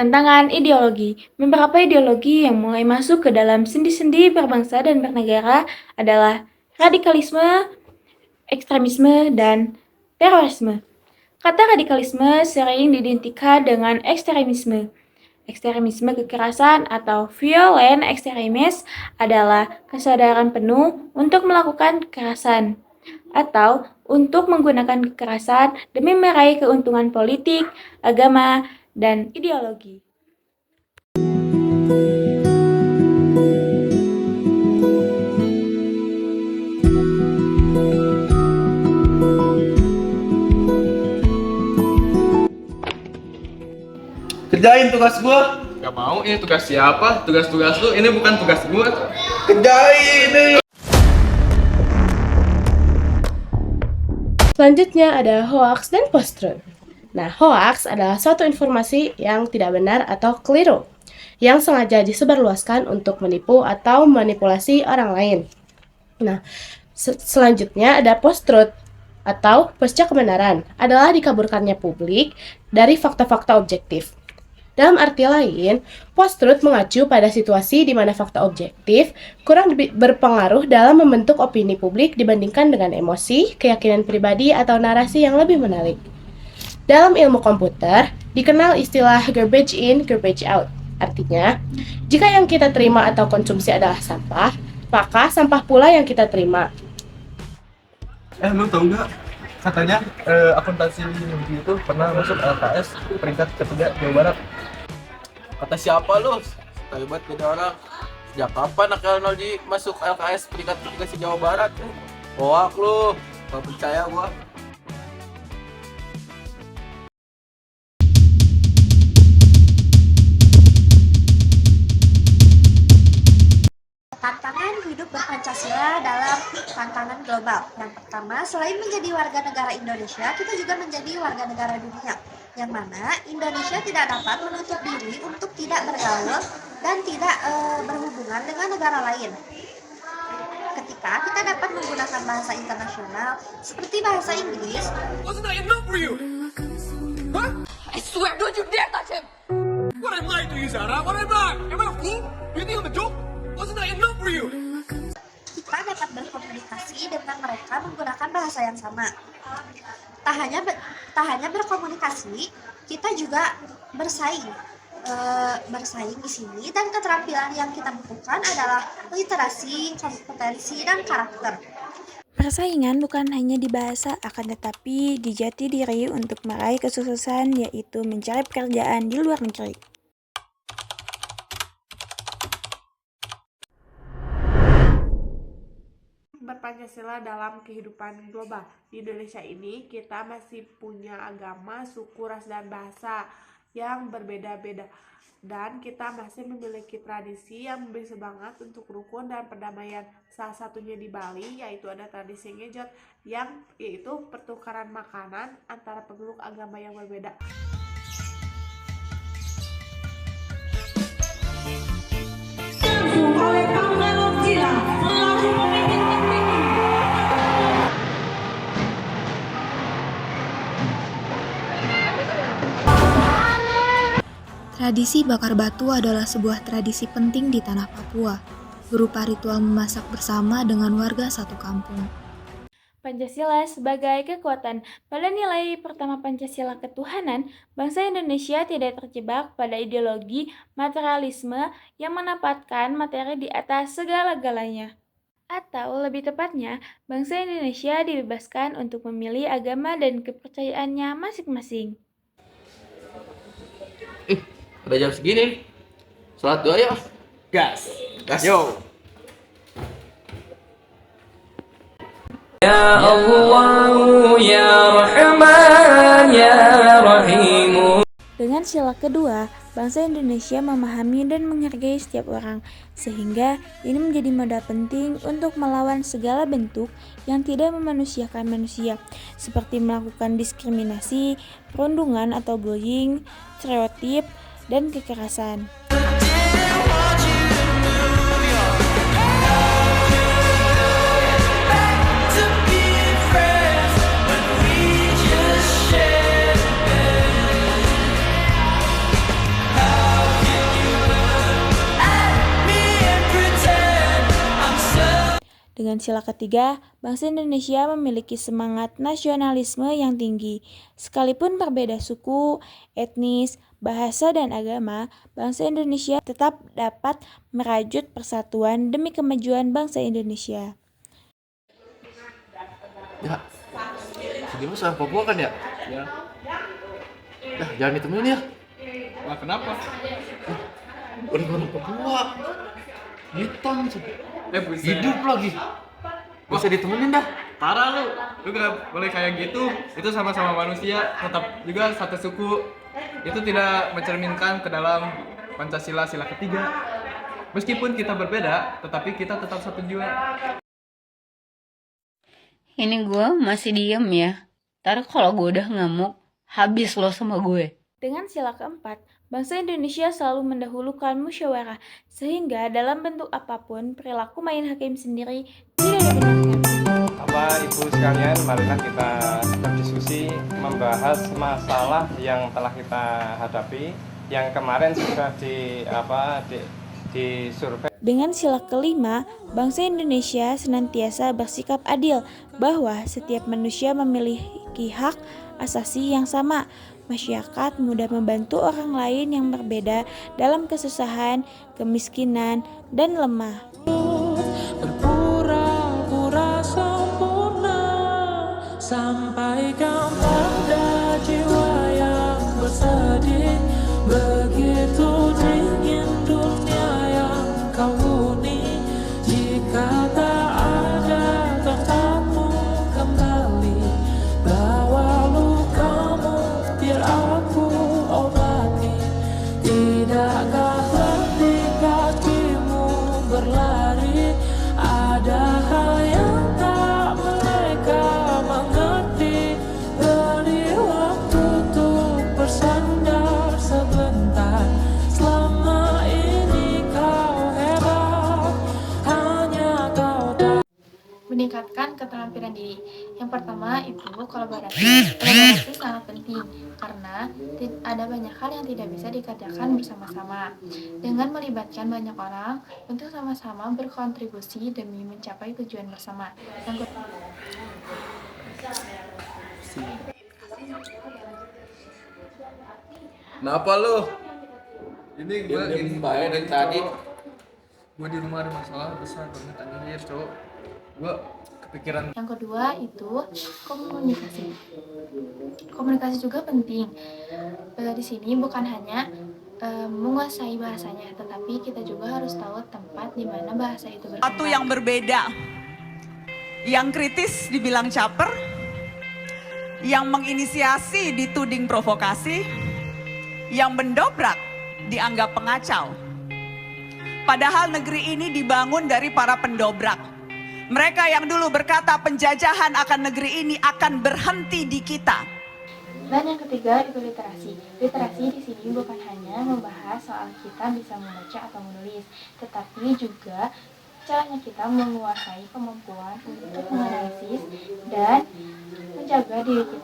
Tantangan ideologi. Beberapa ideologi yang mulai masuk ke dalam sendi-sendi berbangsa dan bernegara adalah radikalisme, ekstremisme, dan terorisme. Kata radikalisme sering diidentikan dengan ekstremisme. Ekstremisme kekerasan atau violent extremism adalah kesadaran penuh untuk melakukan kekerasan atau untuk menggunakan kekerasan demi meraih keuntungan politik, agama, dan ideologi. Kerjain tugas gua. Gak mau, ini tugas siapa? Tugas-tugas lu, ini bukan tugas gua. Kerjain nih. Selanjutnya ada hoax dan post-truth. Nah, hoax adalah suatu informasi yang tidak benar atau keliru, yang sengaja disebarluaskan untuk menipu atau manipulasi orang lain. Nah, selanjutnya ada post-truth atau pasca kebenaran, adalah dikaburkannya publik dari fakta-fakta objektif. Dalam arti lain, post-truth mengacu pada situasi di mana fakta objektif kurang berpengaruh dalam membentuk opini publik dibandingkan dengan emosi, keyakinan pribadi, atau narasi yang lebih menarik. Dalam ilmu komputer, dikenal istilah garbage in, garbage out. Artinya, jika yang kita terima atau konsumsi adalah sampah, maka sampah pula yang kita terima. Lu tau nggak? Katanya akuntansi negeri itu pernah masuk LKS peringkat ketiga Jawa Barat. Kata siapa lu? Hebat beda orang. Sejak kapan anak Ronaldo masuk LKS peringkat ketiga se Jawa Barat? Hoak lu. Gak percaya gua. Tantangan hidup berpancasila dalam tantangan global. Yang pertama, selain menjadi warga negara Indonesia, kita juga menjadi warga negara dunia. Yang mana Indonesia tidak dapat menutup diri untuk tidak bergaul dan tidak berhubungan dengan negara lain. Ketika kita dapat menggunakan bahasa internasional seperti bahasa Inggris. Wasn't that enough for you? Huh? I swear, don't you dare touch him! What am I to you, Zara? What am I? Am I a fool? You think I'm a joke? Wasn't that enough for you? Kita dapat berkomunikasi dengan mereka menggunakan bahasa yang sama. Tak hanya berkomunikasi, kita juga bersaing di sini, dan keterampilan yang kita butuhkan adalah literasi, kompetensi, dan karakter. Persaingan bukan hanya di bahasa, akan tetapi di jati diri untuk meraih kesuksesan, yaitu mencari pekerjaan di luar negeri. Berpancasila dalam kehidupan global. Di Indonesia ini kita masih punya agama, suku, ras, dan bahasa yang berbeda-beda, dan kita masih memiliki tradisi yang memberi semangat untuk rukun dan perdamaian. Salah satunya di Bali, yaitu ada tradisi ngejot, yaitu pertukaran makanan antara pemeluk agama yang berbeda. Tradisi bakar batu adalah sebuah tradisi penting di tanah Papua, berupa ritual memasak bersama dengan warga satu kampung. Pancasila sebagai kekuatan. Pada nilai pertama Pancasila ketuhanan, bangsa Indonesia tidak terjebak pada ideologi materialisme yang menempatkan materi di atas segala-galanya. Atau lebih tepatnya, bangsa Indonesia dibebaskan untuk memilih agama dan kepercayaannya masing-masing. Udah jam segini. Salat doa yuk. Gas. Yo. Ya Allah, ya Rahman, ya Rahim. Dengan sila kedua, bangsa Indonesia memahami dan menghargai setiap orang, sehingga ini menjadi modal penting untuk melawan segala bentuk yang tidak memanusiakan manusia, seperti melakukan diskriminasi, perundungan atau bullying, stereotip, dan kekerasan. Dengan sila ketiga, bangsa Indonesia memiliki semangat nasionalisme yang tinggi. Sekalipun berbeda suku, etnis, bahasa, dan agama, bangsa Indonesia tetap dapat merajut persatuan demi kemajuan bangsa Indonesia. Ya, si Dimas orang Papua kan ya? Ya. Dah, jangan ditemenin ya. Nah, kenapa? Orang Papua. Hitam sih. Buset. Hidup lagi. Gak usah ditemenin dah. Parah lu. Lu gak boleh kayak gitu. Itu sama-sama manusia, tetap juga satu suku. Itu tidak mencerminkan ke dalam Pancasila sila ketiga. Meskipun kita berbeda, tetapi kita tetap satu jiwa. Ini gue masih diem ya. Ntar kalau gue udah ngamuk, habis lo sama gue. Dengan sila keempat, bangsa Indonesia selalu mendahulukan musyawarah, sehingga dalam bentuk apapun, perilaku main hakim sendiri tidak dibenarkan. Bapak Ibu sekalian, marilah kita berdiskusi membahas masalah yang telah kita hadapi, yang kemarin sudah disurvei. Dengan sila kelima, bangsa Indonesia senantiasa bersikap adil bahwa setiap manusia memiliki hak asasi yang sama. Masyarakat mudah membantu orang lain yang berbeda dalam kesusahan, kemiskinan, dan lemah. Berpura-pura sempurna, sampaikan pada jiwa yang bersedih. Begitu dingin dunia yang kau huni, jika tak ada tempatmu kembali. Bawa lukamu biar aku obati. Tidakkah letih kakimu berlari? Ada hal yang tak mereka mengerti. Beri waktu untuk bersandar sebentar. Selama ini kau hebat, hanya kau tak. Meningkatkan keterampilan diri. Yang pertama itu kolaborasi. Kolaborasi sangat penting karena ada banyak hal yang tidak bisa dikerjakan bersama-sama. Dengan melibatkan banyak orang untuk sama-sama berkontribusi demi mencapai tujuan bersama. Yang kedua, Kenapa lu? Ini gue Diem baik dari tadi. Gue di rumah ada masalah besar banget anjir, cowok. Gue kepikiran. Yang kedua itu komunikasi. Komunikasi juga penting. Di sini bukan hanya menguasai bahasanya, tetapi kita juga harus tahu tempat di mana bahasa itu berkembang. Satu yang berbeda, yang kritis dibilang caper, yang menginisiasi dituding provokasi, yang mendobrak dianggap pengacau. Padahal negeri ini dibangun dari para pendobrak. Mereka yang dulu berkata penjajahan akan negeri ini akan berhenti di kita. Dan yang ketiga itu literasi. Literasi di sini bukan hanya membahas soal kita bisa membaca atau menulis, tetapi juga caranya kita menguasai kemampuan untuk menganalisis dan menjaga diri kita